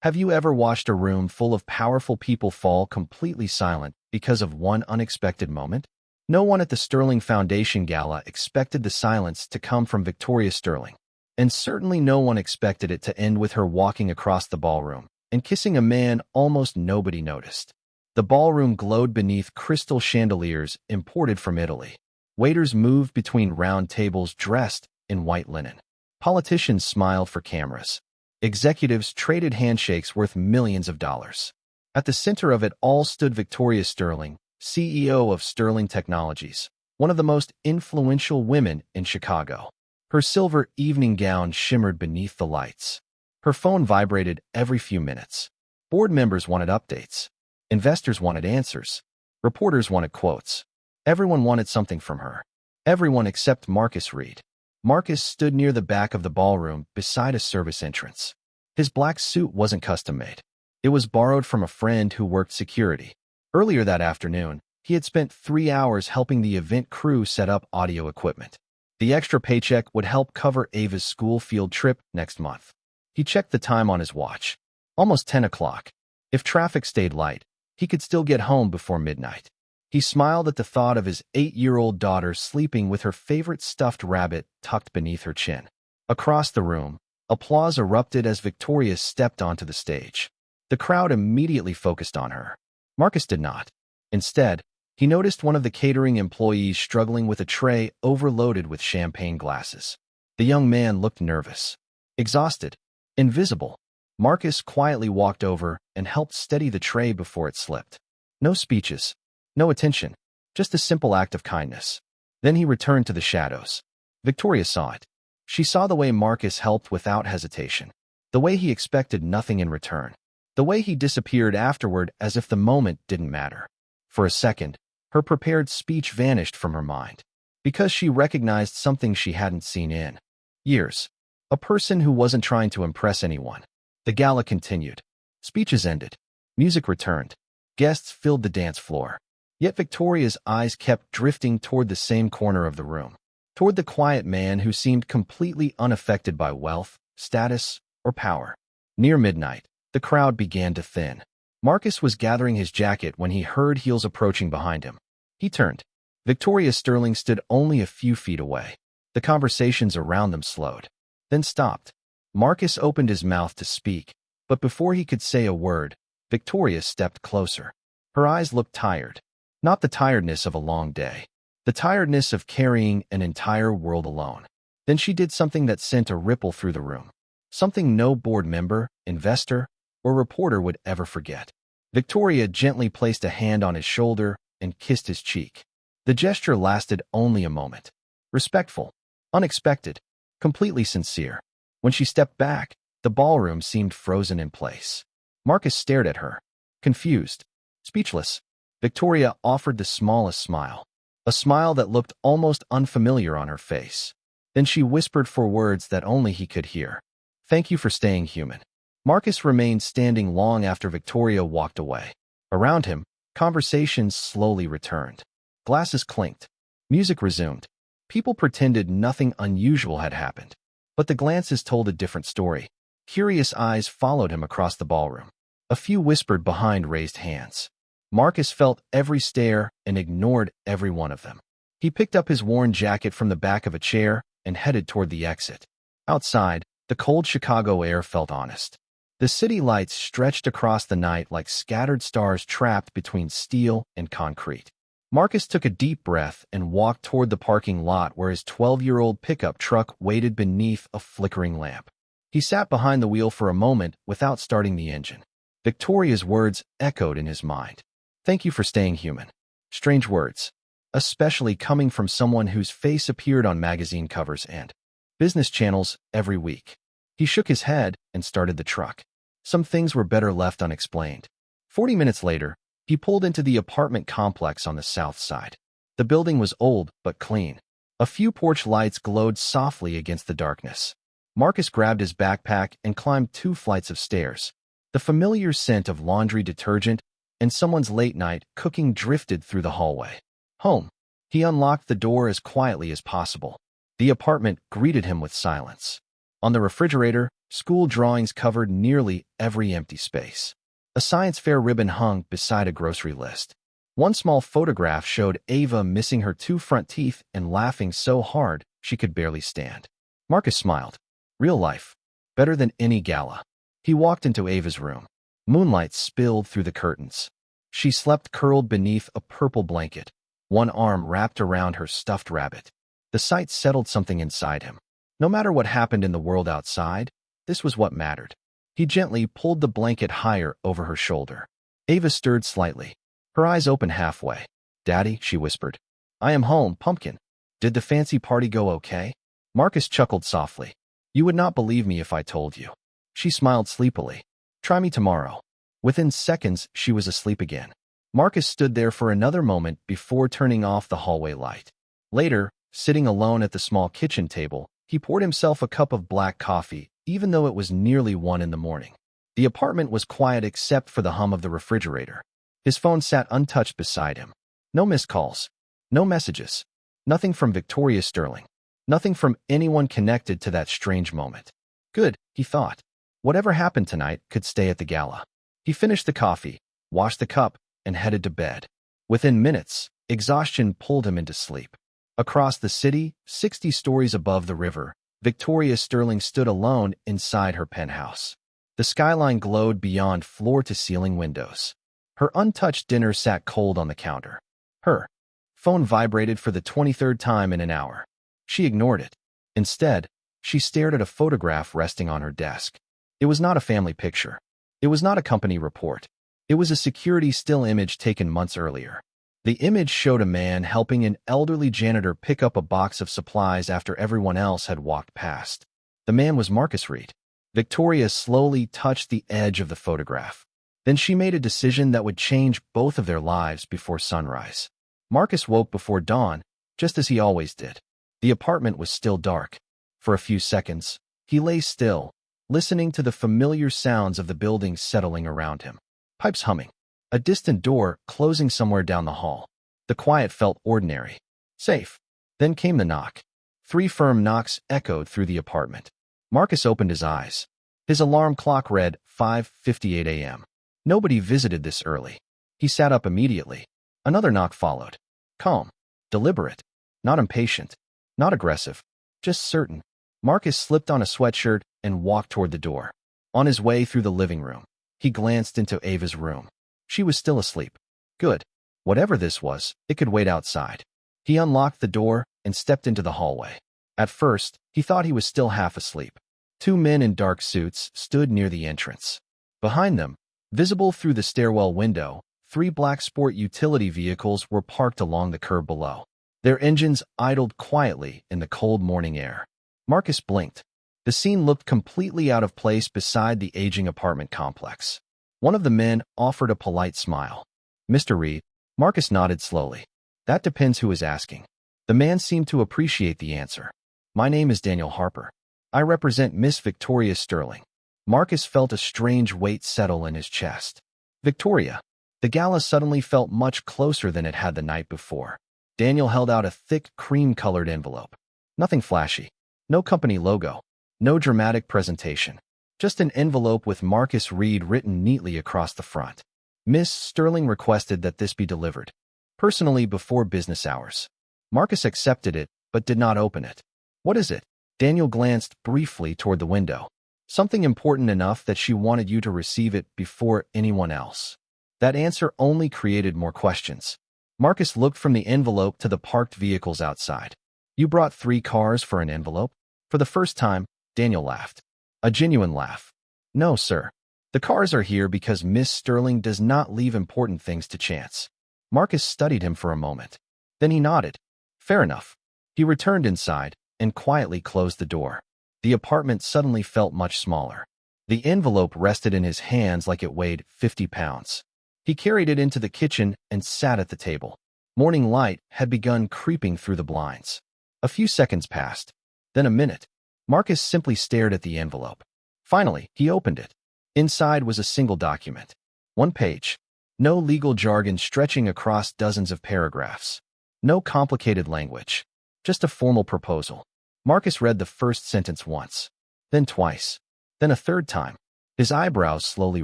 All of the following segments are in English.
Have you ever watched a room full of powerful people fall completely silent because of one unexpected moment? No one at the Sterling Foundation Gala expected the silence to come from Victoria Sterling, and certainly no one expected it to end with her walking across the ballroom and kissing a man almost nobody noticed. The ballroom glowed beneath crystal chandeliers imported from Italy. Waiters moved between round tables dressed in white linen. Politicians smiled for cameras. Executives traded handshakes worth millions of dollars. At the center of it all stood Victoria Sterling, CEO of Sterling Technologies, one of the most influential women in Chicago. Her silver evening gown shimmered beneath the lights. Her phone vibrated every few minutes. Board members wanted updates. Investors wanted answers. Reporters wanted quotes. Everyone wanted something from her. Everyone except Marcus Reed. Marcus stood near the back of the ballroom beside a service entrance. His black suit wasn't custom-made. It was borrowed from a friend who worked security. Earlier that afternoon, he had spent 3 hours helping the event crew set up audio equipment. The extra paycheck would help cover Ava's school field trip next month. He checked the time on his watch. Almost 10 o'clock. If traffic stayed light, he could still get home before midnight. He smiled at the thought of his 8-year-old daughter sleeping with her favorite stuffed rabbit tucked beneath her chin. Across the room, applause erupted as Victoria stepped onto the stage. The crowd immediately focused on her. Marcus did not. Instead, he noticed one of the catering employees struggling with a tray overloaded with champagne glasses. The young man looked nervous, exhausted, invisible. Marcus quietly walked over and helped steady the tray before it slipped. No speeches. No attention, just a simple act of kindness. Then he returned to the shadows. Victoria saw it. She saw the way Marcus helped without hesitation, the way he expected nothing in return, the way he disappeared afterward as if the moment didn't matter. For a second, her prepared speech vanished from her mind, because she recognized something she hadn't seen in years. A person who wasn't trying to impress anyone. The gala continued. Speeches ended. Music returned. Guests filled the dance floor. Yet Victoria's eyes kept drifting toward the same corner of the room, toward the quiet man who seemed completely unaffected by wealth, status, or power. Near midnight, the crowd began to thin. Marcus was gathering his jacket when he heard heels approaching behind him. He turned. Victoria Sterling stood only a few feet away. The conversations around them slowed, then stopped. Marcus opened his mouth to speak, but before he could say a word, Victoria stepped closer. Her eyes looked tired. Not the tiredness of a long day. The tiredness of carrying an entire world alone. Then she did something that sent a ripple through the room. Something no board member, investor, or reporter would ever forget. Victoria gently placed a hand on his shoulder and kissed his cheek. The gesture lasted only a moment. Respectful, unexpected, completely sincere. When she stepped back, the ballroom seemed frozen in place. Marcus stared at her, confused, speechless. Victoria offered the smallest smile, a smile that looked almost unfamiliar on her face. Then she whispered for words that only he could hear. "Thank you for staying human." Marcus remained standing long after Victoria walked away. Around him, conversations slowly returned. Glasses clinked. Music resumed. People pretended nothing unusual had happened. But the glances told a different story. Curious eyes followed him across the ballroom. A few whispered behind raised hands. Marcus felt every stare and ignored every one of them. He picked up his worn jacket from the back of a chair and headed toward the exit. Outside, the cold Chicago air felt honest. The city lights stretched across the night like scattered stars trapped between steel and concrete. Marcus took a deep breath and walked toward the parking lot where his 12-year-old pickup truck waited beneath a flickering lamp. He sat behind the wheel for a moment without starting the engine. Victoria's words echoed in his mind. "Thank you for staying human." Strange words, especially coming from someone whose face appeared on magazine covers and business channels every week. He shook his head and started the truck. Some things were better left unexplained. 40 minutes later, he pulled into the apartment complex on the south side. The building was old but clean. A few porch lights glowed softly against the darkness. Marcus grabbed his backpack and climbed 2 flights of stairs. The familiar scent of laundry detergent and someone's late-night cooking drifted through the hallway. Home. He unlocked the door as quietly as possible. The apartment greeted him with silence. On the refrigerator, School drawings covered nearly every empty space. A science fair ribbon hung beside a grocery list. One small photograph showed Ava missing her 2 front teeth and laughing so hard she could barely stand. Marcus smiled. Real life. Better than any gala. He walked into Ava's room. Moonlight spilled through the curtains. She slept curled beneath a purple blanket, one arm wrapped around her stuffed rabbit. The sight settled something inside him. No matter what happened in the world outside, this was what mattered. He gently pulled the blanket higher over her shoulder. Ava stirred slightly. Her eyes opened halfway. "Daddy," she whispered. "I am home, Pumpkin. Did the fancy party go okay?" Marcus chuckled softly. "You would not believe me if I told you." She smiled sleepily. "Try me tomorrow." Within seconds, she was asleep again. Marcus stood there for another moment before turning off the hallway light. Later, sitting alone at the small kitchen table, he poured himself a cup of black coffee, even though it was nearly 1 in the morning. The apartment was quiet except for the hum of the refrigerator. His phone sat untouched beside him. No missed calls. No messages. Nothing from Victoria Sterling. Nothing from anyone connected to that strange moment. Good, he thought. Whatever happened tonight could stay at the gala. He finished the coffee, washed the cup, and headed to bed. Within minutes, exhaustion pulled him into sleep. Across the city, 60 stories above the river, Victoria Sterling stood alone inside her penthouse. The skyline glowed beyond floor-to-ceiling windows. Her untouched dinner sat cold on the counter. Her phone vibrated for the 23rd time in an hour. She ignored it. Instead, she stared at a photograph resting on her desk. It was not a family picture. It was not a company report. It was a security still image taken months earlier. The image showed a man helping an elderly janitor pick up a box of supplies after everyone else had walked past. The man was Marcus Reed. Victoria slowly touched the edge of the photograph. Then she made a decision that would change both of their lives before sunrise. Marcus woke before dawn, just as he always did. The apartment was still dark. For a few seconds, he lay still, listening to the familiar sounds of the building settling around him. Pipes humming. A distant door closing somewhere down the hall. The quiet felt ordinary. Safe. Then came the knock. 3 firm knocks echoed through the apartment. Marcus opened his eyes. His alarm clock read 5:58 a.m. Nobody visited this early. He sat up immediately. Another knock followed. Calm. Deliberate. Not impatient. Not aggressive. Just certain. Marcus slipped on a sweatshirt and walked toward the door. On his way through the living room, he glanced into Ava's room. She was still asleep. Good. Whatever this was, it could wait outside. He unlocked the door and stepped into the hallway. At first, he thought he was still half asleep. 2 men in dark suits stood near the entrance. Behind them, visible through the stairwell window, 3 black sport utility vehicles were parked along the curb below. Their engines idled quietly in the cold morning air. Marcus blinked. The scene looked completely out of place beside the aging apartment complex. One of the men offered a polite smile. "Mr. Reed." Marcus nodded slowly. "That depends who is asking." The man seemed to appreciate the answer. "My name is Daniel Harper. I represent Miss Victoria Sterling." Marcus felt a strange weight settle in his chest. Victoria. The gala suddenly felt much closer than it had the night before. Daniel held out a thick, cream-colored envelope. Nothing flashy. No company logo. No dramatic presentation. Just an envelope with Marcus Reed written neatly across the front. Miss Sterling requested that this be delivered personally before business hours. Marcus accepted it, but did not open it. "What is it?" Daniel glanced briefly toward the window. "Something important enough that she wanted you to receive it before anyone else." That answer only created more questions. Marcus looked from the envelope to the parked vehicles outside. "You brought 3 cars for an envelope?" For the first time, Daniel laughed. A genuine laugh. "No, sir. The cars are here because Miss Sterling does not leave important things to chance." Marcus studied him for a moment. Then he nodded. "Fair enough." He returned inside and quietly closed the door. The apartment suddenly felt much smaller. The envelope rested in his hands like it weighed 50 pounds. He carried it into the kitchen and sat at the table. Morning light had begun creeping through the blinds. A few seconds passed. Then a minute. Marcus simply stared at the envelope. Finally, he opened it. Inside was a single document. 1 page. No legal jargon stretching across dozens of paragraphs. No complicated language. Just a formal proposal. Marcus read the first sentence once. Then twice. Then a third time. His eyebrows slowly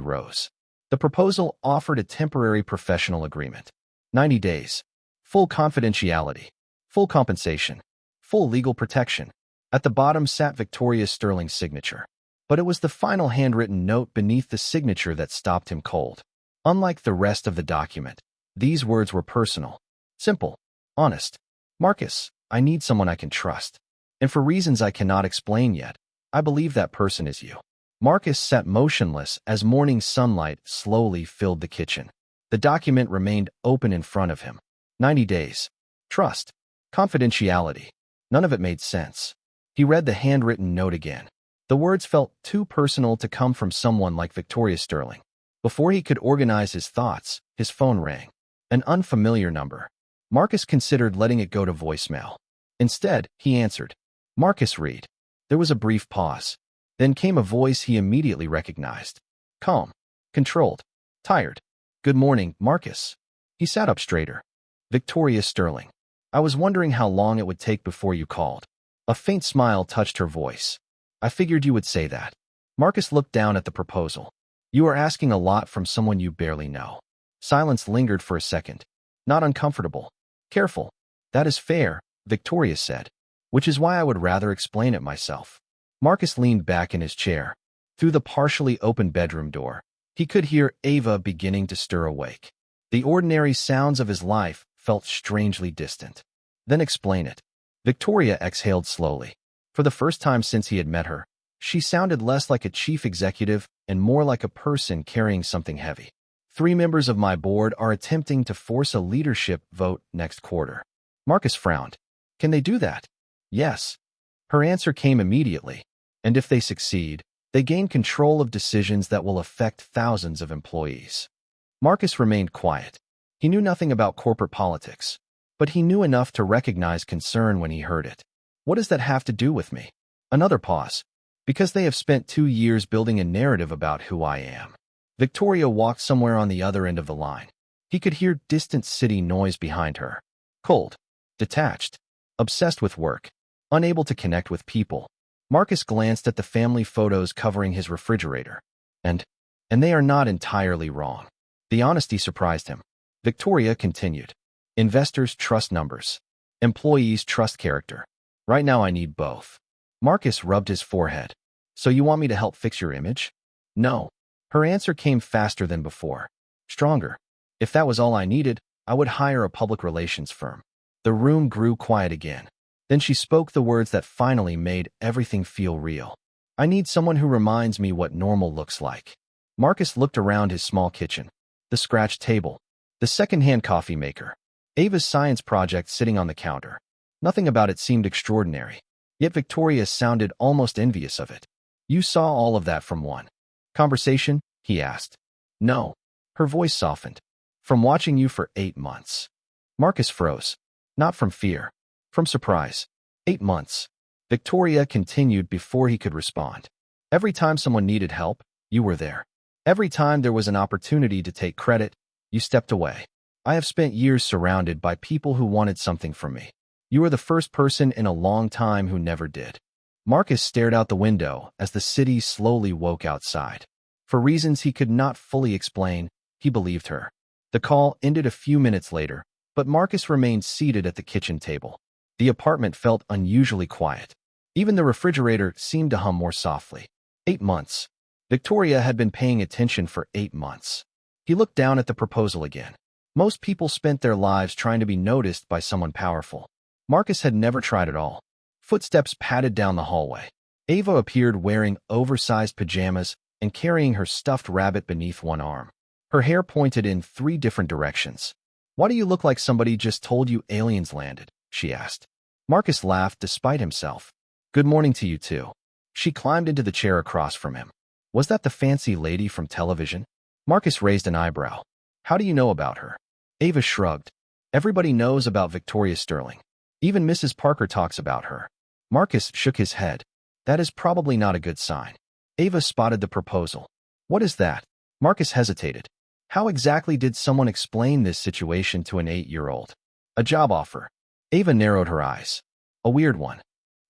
rose. The proposal offered a temporary professional agreement. 90 days. Full confidentiality. Full compensation. Full legal protection. At the bottom sat Victoria Sterling's signature. But it was the final handwritten note beneath the signature that stopped him cold. Unlike the rest of the document, these words were personal, simple, honest. Marcus, I need someone I can trust. And for reasons I cannot explain yet, I believe that person is you. Marcus sat motionless as morning sunlight slowly filled the kitchen. The document remained open in front of him. 90 days. Trust. Confidentiality. None of it made sense. He read the handwritten note again. The words felt too personal to come from someone like Victoria Sterling. Before he could organize his thoughts, his phone rang. An unfamiliar number. Marcus considered letting it go to voicemail. Instead, he answered. Marcus Reed. There was a brief pause. Then came a voice he immediately recognized. Calm. Controlled. Tired. Good morning, Marcus. He sat up straighter. Victoria Sterling. I was wondering how long it would take before you called. A faint smile touched her voice. I figured you would say that. Marcus looked down at the proposal. You are asking a lot from someone you barely know. Silence lingered for a second. Not uncomfortable. Careful. That is fair, Victoria said. Which is why I would rather explain it myself. Marcus leaned back in his chair. Through the partially open bedroom door, he could hear Ava beginning to stir awake. The ordinary sounds of his life felt strangely distant. Then explain it. Victoria exhaled slowly. For the first time since he had met her, she sounded less like a chief executive and more like a person carrying something heavy. 3 members of my board are attempting to force a leadership vote next quarter. Marcus frowned. Can they do that? Yes. Her answer came immediately. And if they succeed, they gain control of decisions that will affect thousands of employees. Marcus remained quiet. He knew nothing about corporate politics, but he knew enough to recognize concern when he heard it. What does that have to do with me? Another pause. Because they have spent 2 years building a narrative about who I am. Victoria walked somewhere on the other end of the line. He could hear distant city noise behind her. Cold. Detached. Obsessed with work. Unable to connect with people. Marcus glanced at the family photos covering his refrigerator. And they are not entirely wrong. The honesty surprised him. Victoria continued. Investors trust numbers. Employees trust character. Right now I need both. Marcus rubbed his forehead. So you want me to help fix your image? No. Her answer came faster than before. Stronger. If that was all I needed, I would hire a public relations firm. The room grew quiet again. Then she spoke the words that finally made everything feel real. I need someone who reminds me what normal looks like. Marcus looked around his small kitchen. The scratch table. The second-hand coffee maker. Ava's science project sitting on the counter. Nothing about it seemed extraordinary. Yet Victoria sounded almost envious of it. You saw all of that from one conversation? He asked. No. Her voice softened. From watching you for 8 months. Marcus froze. Not from fear. From surprise. 8 months. Victoria continued before he could respond. Every time someone needed help, you were there. Every time there was an opportunity to take credit, you stepped away. I have spent years surrounded by people who wanted something from me. You are the first person in a long time who never did. Marcus stared out the window as the city slowly woke outside. For reasons he could not fully explain, he believed her. The call ended a few minutes later, but Marcus remained seated at the kitchen table. The apartment felt unusually quiet. Even the refrigerator seemed to hum more softly. 8 months. Victoria had been paying attention for 8 months. He looked down at the proposal again. Most people spent their lives trying to be noticed by someone powerful. Marcus had never tried at all. Footsteps padded down the hallway. Ava appeared wearing oversized pajamas and carrying her stuffed rabbit beneath one arm. Her hair pointed in 3 different directions. Why do you look like somebody just told you aliens landed? She asked. Marcus laughed despite himself. Good morning to you too. She climbed into the chair across from him. Was that the fancy lady from television? Marcus raised an eyebrow. How do you know about her? Ava shrugged. Everybody knows about Victoria Sterling. Even Mrs. Parker talks about her. Marcus shook his head. That is probably not a good sign. Ava spotted the proposal. What is that? Marcus hesitated. How exactly did someone explain this situation to an 8-year-old? A job offer. Ava narrowed her eyes. A weird one.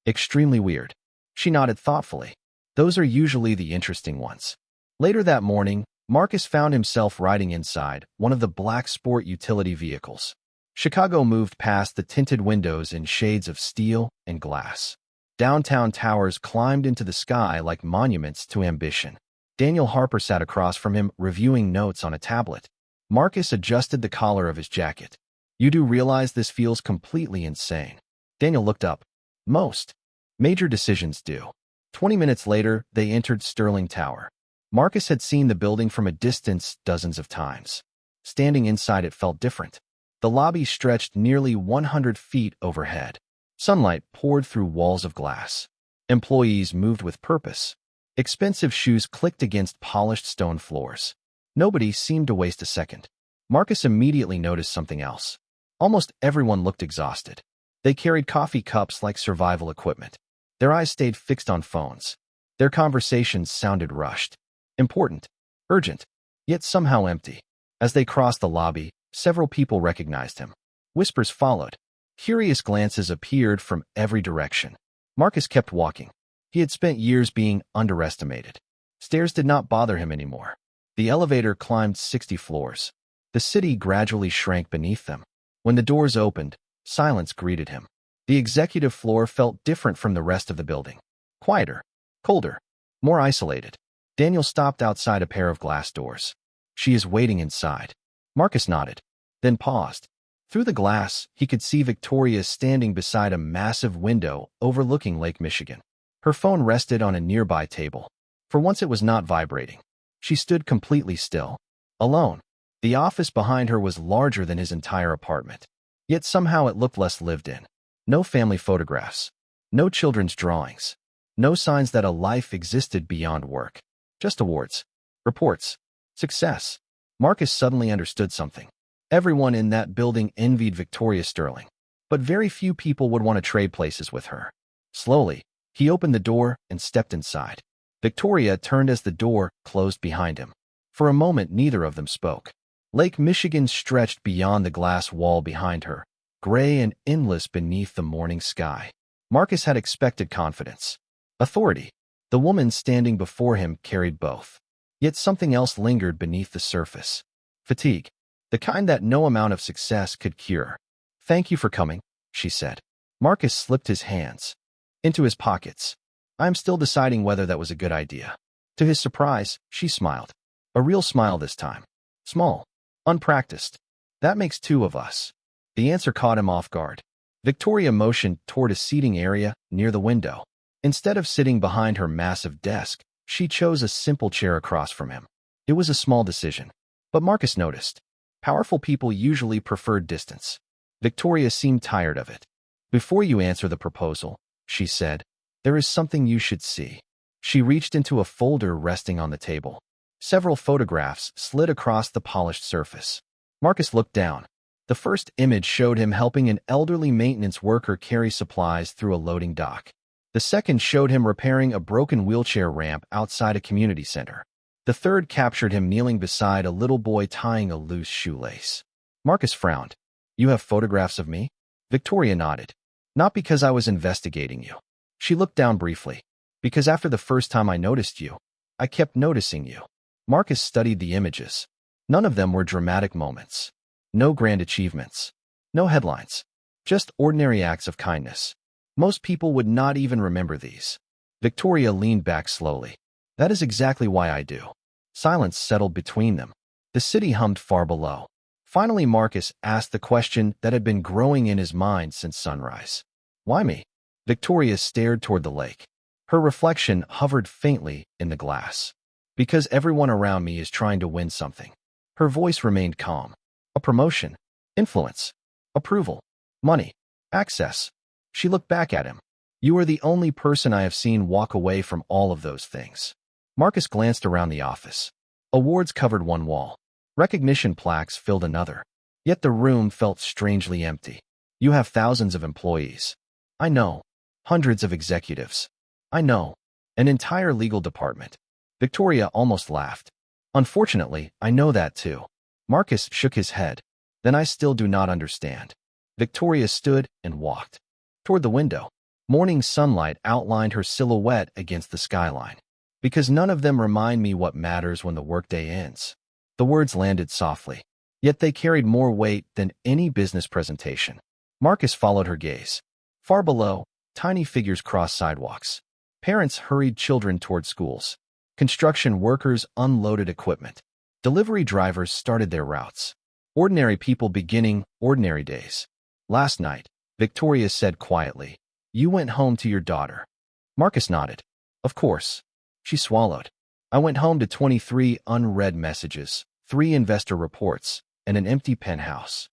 Extremely weird. She nodded thoughtfully. Those are usually the interesting ones. Later that morning, Marcus found himself riding inside one of the black sport utility vehicles. Chicago moved past the tinted windows in shades of steel and glass. Downtown towers climbed into the sky like monuments to ambition. Daniel Harper sat across from him, reviewing notes on a tablet. Marcus adjusted the collar of his jacket. "You do realize this feels completely insane." Daniel looked up. "Most major decisions do." 20 minutes later, they entered Sterling Tower. Marcus had seen the building from a distance dozens of times. Standing inside, it felt different. The lobby stretched nearly 100 feet overhead. Sunlight poured through walls of glass. Employees moved with purpose. Expensive shoes clicked against polished stone floors. Nobody seemed to waste a second. Marcus immediately noticed something else. Almost everyone looked exhausted. They carried coffee cups like survival equipment. Their eyes stayed fixed on phones. Their conversations sounded rushed. Important, urgent, yet somehow empty. As they crossed the lobby, several people recognized him. Whispers followed. Curious glances appeared from every direction. Marcus kept walking. He had spent years being underestimated. Stairs did not bother him anymore. The elevator climbed 60 floors. The city gradually shrank beneath them. When the doors opened, silence greeted him. The executive floor felt different from the rest of the building. Quieter, colder, more isolated. Daniel stopped outside a pair of glass doors. "She is waiting inside." Marcus nodded, then paused. Through the glass, he could see Victoria standing beside a massive window overlooking Lake Michigan. Her phone rested on a nearby table. For once it was not vibrating. She stood completely still, alone. The office behind her was larger than his entire apartment. Yet somehow it looked less lived in. No family photographs. No children's drawings. No signs that a life existed beyond work. Just awards. Reports. Success. Marcus suddenly understood something. Everyone in that building envied Victoria Sterling. But very few people would want to trade places with her. Slowly, he opened the door and stepped inside. Victoria turned as the door closed behind him. For a moment, neither of them spoke. Lake Michigan stretched beyond the glass wall behind her, gray and endless beneath the morning sky. Marcus had expected confidence. Authority. The woman standing before him carried both. Yet something else lingered beneath the surface. Fatigue. The kind that no amount of success could cure. "Thank you for coming," she said. Marcus slipped his hands into his pockets. "I am still deciding whether that was a good idea." To his surprise, she smiled. A real smile this time. Small. Unpracticed. "That makes two of us." The answer caught him off guard. Victoria motioned toward a seating area near the window. Instead of sitting behind her massive desk, she chose a simple chair across from him. It was a small decision, but Marcus noticed. Powerful people usually preferred distance. Victoria seemed tired of it. "Before you answer the proposal," she said, "there is something you should see." She reached into a folder resting on the table. Several photographs slid across the polished surface. Marcus looked down. The first image showed him helping an elderly maintenance worker carry supplies through a loading dock. The second showed him repairing a broken wheelchair ramp outside a community center. The third captured him kneeling beside a little boy tying a loose shoelace. Marcus frowned. "You have photographs of me?" Victoria nodded. "Not because I was investigating you." She looked down briefly. "Because after the first time I noticed you, I kept noticing you." Marcus studied the images. None of them were dramatic moments. No grand achievements. No headlines. Just ordinary acts of kindness. Most people would not even remember these. Victoria leaned back slowly. "That is exactly why I do." Silence settled between them. The city hummed far below. Finally, Marcus asked the question that had been growing in his mind since sunrise. "Why me?" Victoria stared toward the lake. Her reflection hovered faintly in the glass. "Because everyone around me is trying to win something." Her voice remained calm. "A promotion, influence, approval, money, access." She looked back at him. "You are the only person I have seen walk away from all of those things." Marcus glanced around the office. Awards covered one wall. Recognition plaques filled another. Yet the room felt strangely empty. "You have thousands of employees." "I know. Hundreds of executives." "I know. An entire legal department." Victoria almost laughed. "Unfortunately, I know that too." Marcus shook his head. "Then I still do not understand." Victoria stood and walked toward the window. Morning sunlight outlined her silhouette against the skyline. Because none of them remind me what matters when the workday ends. The words landed softly, yet they carried more weight than any business presentation. Marcus followed her gaze. Far below, tiny figures crossed sidewalks. Parents hurried children toward schools. Construction workers unloaded equipment. Delivery drivers started their routes. Ordinary people beginning ordinary days. Last night, Victoria said quietly, "You went home to your daughter." Marcus nodded. Of course. She swallowed. I went home to 23 unread messages, 3 investor reports, and an empty penthouse.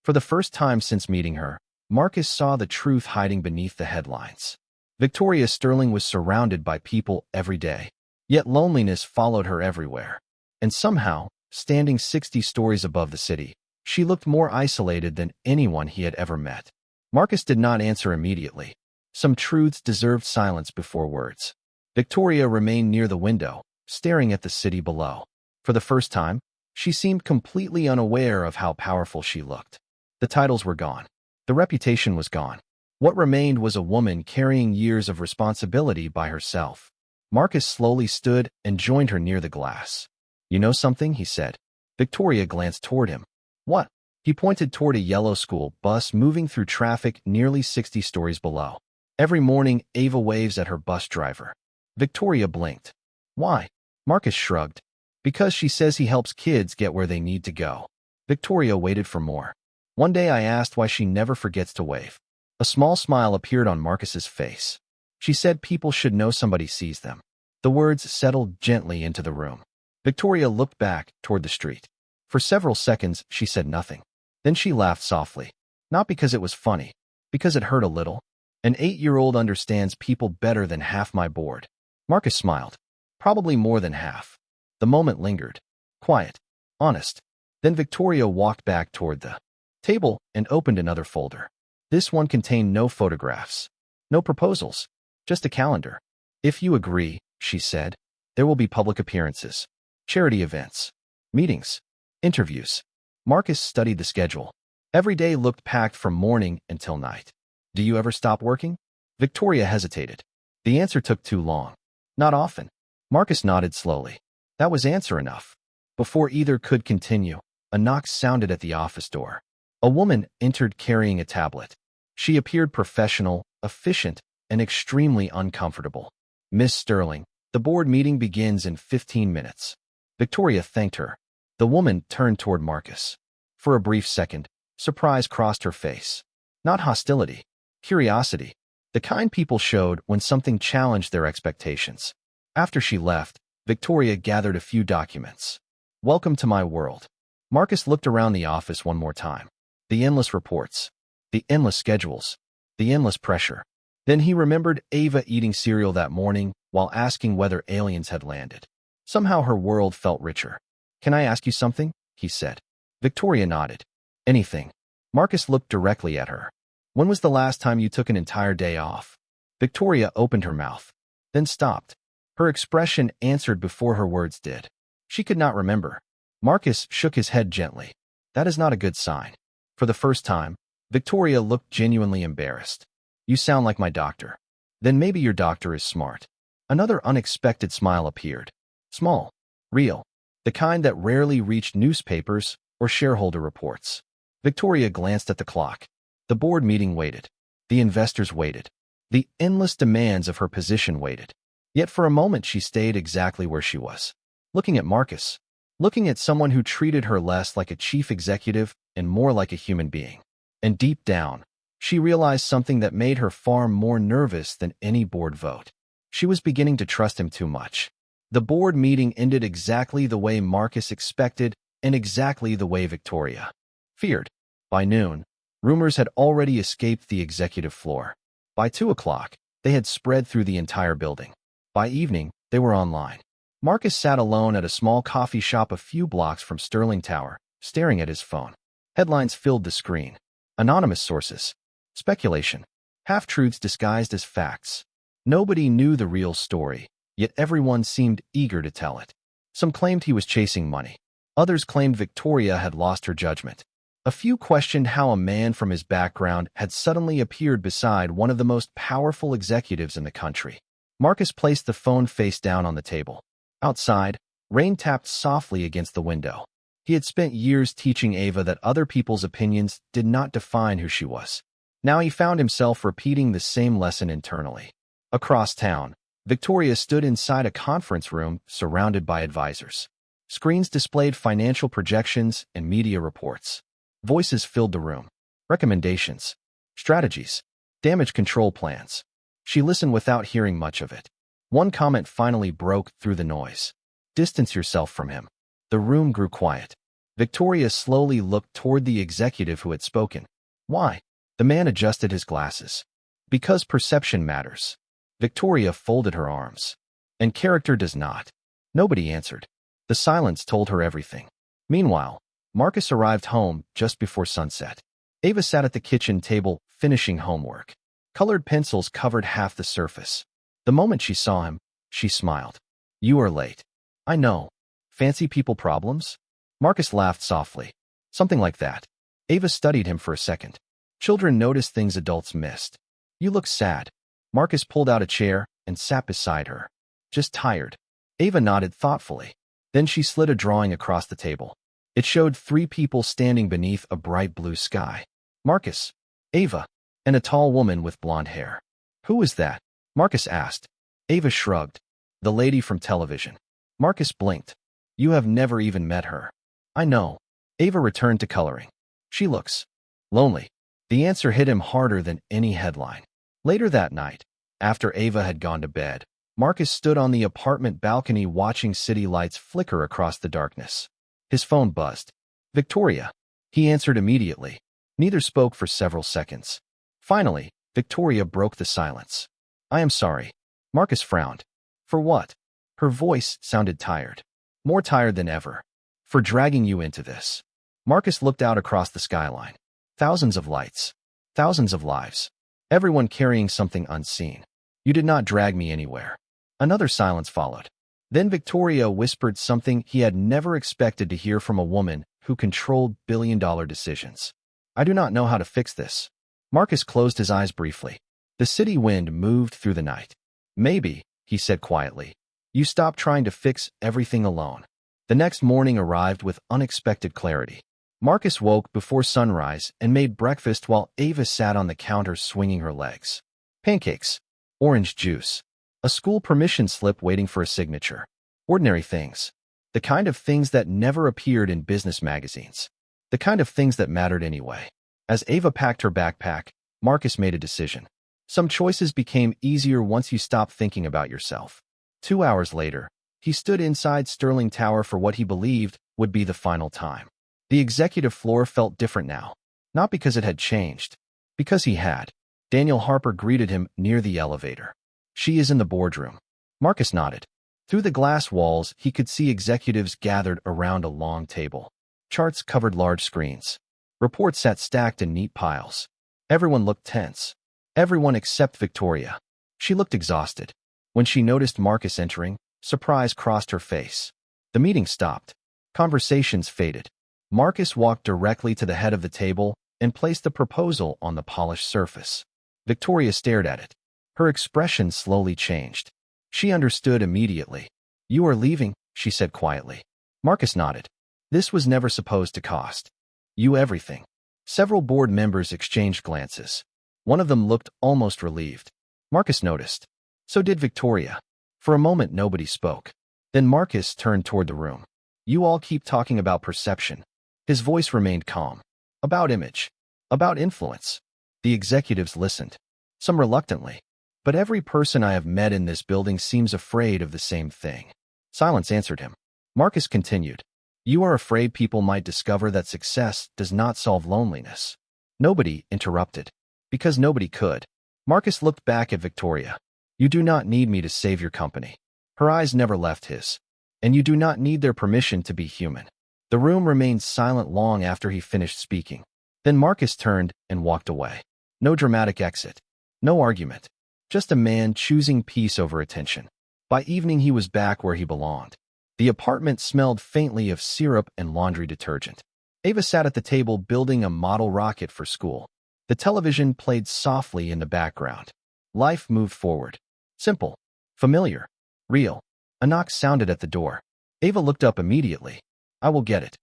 For the first time since meeting her, Marcus saw the truth hiding beneath the headlines. Victoria Sterling was surrounded by people every day, yet loneliness followed her everywhere. And somehow, standing 60 stories above the city, she looked more isolated than anyone he had ever met. Marcus did not answer immediately. Some truths deserved silence before words. Victoria remained near the window, staring at the city below. For the first time, she seemed completely unaware of how powerful she looked. The titles were gone. The reputation was gone. What remained was a woman carrying years of responsibility by herself. Marcus slowly stood and joined her near the glass. "You know something?" he said. Victoria glanced toward him. "What?" He pointed toward a yellow school bus moving through traffic nearly 60 stories below. Every morning, Ava waves at her bus driver. Victoria blinked. "Why?" Marcus shrugged. "Because she says he helps kids get where they need to go." Victoria waited for more. One day I asked why she never forgets to wave. A small smile appeared on Marcus's face. She said people should know somebody sees them. The words settled gently into the room. Victoria looked back toward the street. For several seconds, she said nothing. Then she laughed softly. Not because it was funny, because it hurt a little. An 8-year-old understands people better than half my board. Marcus smiled. Probably more than half. The moment lingered. Quiet. Honest. Then Victoria walked back toward the table and opened another folder. This one contained no photographs. No proposals. Just a calendar. "If you agree," she said, "there will be public appearances, charity events, meetings, interviews." Marcus studied the schedule. Every day looked packed from morning until night. "Do you ever stop working?" Victoria hesitated. The answer took too long. "Not often." Marcus nodded slowly. That was answer enough. Before either could continue, a knock sounded at the office door. A woman entered carrying a tablet. She appeared professional, efficient, and extremely uncomfortable. "Miss Sterling, the board meeting begins in 15 minutes. Victoria thanked her. The woman turned toward Marcus. For a brief second, surprise crossed her face. Not hostility, curiosity. The kind people showed when something challenged their expectations. After she left, Victoria gathered a few documents. "Welcome to my world." Marcus looked around the office one more time. The endless reports. The endless schedules. The endless pressure. Then he remembered Ava eating cereal that morning while asking whether aliens had landed. Somehow her world felt richer. "Can I ask you something?" he said. Victoria nodded. "Anything." Marcus looked directly at her. "When was the last time you took an entire day off?" Victoria opened her mouth, then stopped. Her expression answered before her words did. She could not remember. Marcus shook his head gently. "That is not a good sign." For the first time, Victoria looked genuinely embarrassed. "You sound like my doctor." "Then maybe your doctor is smart." Another unexpected smile appeared. Small. Real. The kind that rarely reached newspapers or shareholder reports. Victoria glanced at the clock. The board meeting waited. The investors waited. The endless demands of her position waited. Yet for a moment she stayed exactly where she was. Looking at Marcus. Looking at someone who treated her less like a chief executive and more like a human being. And deep down, she realized something that made her far more nervous than any board vote. She was beginning to trust him too much. The board meeting ended exactly the way Marcus expected and exactly the way Victoria feared. By noon, rumors had already escaped the executive floor. By 2 o'clock, they had spread through the entire building. By evening, they were online. Marcus sat alone at a small coffee shop a few blocks from Sterling Tower, staring at his phone. Headlines filled the screen. Anonymous sources. Speculation. Half-truths disguised as facts. Nobody knew the real story, yet everyone seemed eager to tell it. Some claimed he was chasing money. Others claimed Victoria had lost her judgment. A few questioned how a man from his background had suddenly appeared beside one of the most powerful executives in the country. Marcus placed the phone face down on the table. Outside, rain tapped softly against the window. He had spent years teaching Ava that other people's opinions did not define who she was. Now he found himself repeating the same lesson internally. Across town, Victoria stood inside a conference room surrounded by advisors. Screens displayed financial projections and media reports. Voices filled the room. Recommendations, strategies, damage control plans. She listened without hearing much of it. One comment finally broke through the noise. Distance yourself from him. The room grew quiet. Victoria slowly looked toward the executive who had spoken. Why? The man adjusted his glasses. Because perception matters. Victoria folded her arms. And character does not. Nobody answered. The silence told her everything. Meanwhile, Marcus arrived home just before sunset. Ava sat at the kitchen table, finishing homework. Colored pencils covered half the surface. The moment she saw him, she smiled. You are late. I know. Fancy people problems? Marcus laughed softly. Something like that. Ava studied him for a second. Children notice things adults missed. You look sad. Marcus pulled out a chair and sat beside her. Just tired. Ava nodded thoughtfully. Then she slid a drawing across the table. It showed 3 people standing beneath a bright blue sky. Marcus, Ava, and a tall woman with blonde hair. Who is that? Marcus asked. Ava shrugged. The lady from television. Marcus blinked. You have never even met her. I know. Ava returned to coloring. She looks lonely. The answer hit him harder than any headline. Later that night, after Ava had gone to bed, Marcus stood on the apartment balcony watching city lights flicker across the darkness. His phone buzzed. Victoria. He answered immediately. Neither spoke for several seconds. Finally, Victoria broke the silence. I am sorry. Marcus frowned. For what? Her voice sounded tired. More tired than ever. For dragging you into this. Marcus looked out across the skyline. Thousands of lights. Thousands of lives. Everyone carrying something unseen. You did not drag me anywhere. Another silence followed. Then Victoria whispered something he had never expected to hear from a woman who controlled billion-dollar decisions. I do not know how to fix this. Marcus closed his eyes briefly. The city wind moved through the night. Maybe, he said quietly, you stop trying to fix everything alone. The next morning arrived with unexpected clarity. Marcus woke before sunrise and made breakfast while Ava sat on the counter swinging her legs. Pancakes, orange juice, a school permission slip waiting for a signature. Ordinary things. The kind of things that never appeared in business magazines. The kind of things that mattered anyway. As Ava packed her backpack, Marcus made a decision. Some choices became easier once you stopped thinking about yourself. 2 hours later, he stood inside Sterling Tower for what he believed would be the final time. The executive floor felt different now. Not because it had changed. Because he had. Daniel Harper greeted him near the elevator. She is in the boardroom. Marcus nodded. Through the glass walls, he could see executives gathered around a long table. Charts covered large screens. Reports sat stacked in neat piles. Everyone looked tense. Everyone except Victoria. She looked exhausted. When she noticed Marcus entering, surprise crossed her face. The meeting stopped. Conversations faded. Marcus walked directly to the head of the table and placed the proposal on the polished surface. Victoria stared at it. Her expression slowly changed. She understood immediately. You are leaving, she said quietly. Marcus nodded. This was never supposed to cost you everything. Several board members exchanged glances. One of them looked almost relieved. Marcus noticed. So did Victoria. For a moment, nobody spoke. Then Marcus turned toward the room. You all keep talking about perception. His voice remained calm. About image. About influence. The executives listened. Some reluctantly. But every person I have met in this building seems afraid of the same thing. Silence answered him. Marcus continued. You are afraid people might discover that success does not solve loneliness. Nobody interrupted. Because nobody could. Marcus looked back at Victoria. You do not need me to save your company. Her eyes never left his. And you do not need their permission to be human. The room remained silent long after he finished speaking. Then Marcus turned and walked away. No dramatic exit. No argument. Just a man choosing peace over attention. By evening he was back where he belonged. The apartment smelled faintly of syrup and laundry detergent. Ava sat at the table building a model rocket for school. The television played softly in the background. Life moved forward. Simple. Familiar. Real. A knock sounded at the door. Ava looked up immediately. I will get it.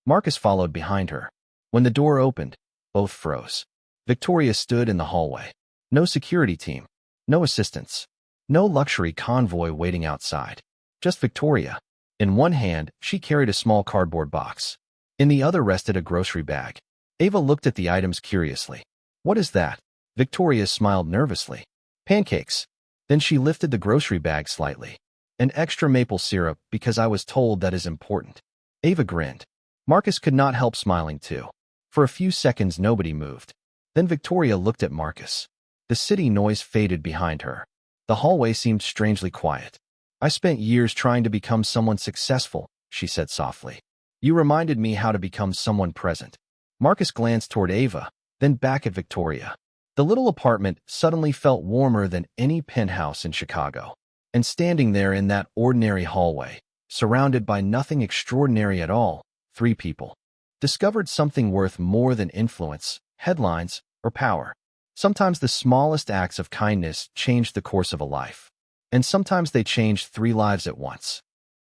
Marcus followed behind her. When the door opened, both froze. Victoria stood in the hallway. No security team. No assistants. No luxury convoy waiting outside. Just Victoria. In one hand, she carried a small cardboard box. In the other rested a grocery bag. Ava looked at the items curiously. What is that? Victoria smiled nervously. Pancakes. Then she lifted the grocery bag slightly. An extra maple syrup because I was told that is important. Ava grinned. Marcus could not help smiling too. For a few seconds nobody moved. Then Victoria looked at Marcus. The city noise faded behind her. The hallway seemed strangely quiet. I spent years trying to become someone successful, she said softly. You reminded me how to become someone present. Marcus glanced toward Ava, then back at Victoria. The little apartment suddenly felt warmer than any penthouse in Chicago. And standing there in that ordinary hallway, surrounded by nothing extraordinary at all, 3 people discovered something worth more than influence, headlines, or power. Sometimes the smallest acts of kindness change the course of a life. And sometimes they change 3 lives at once.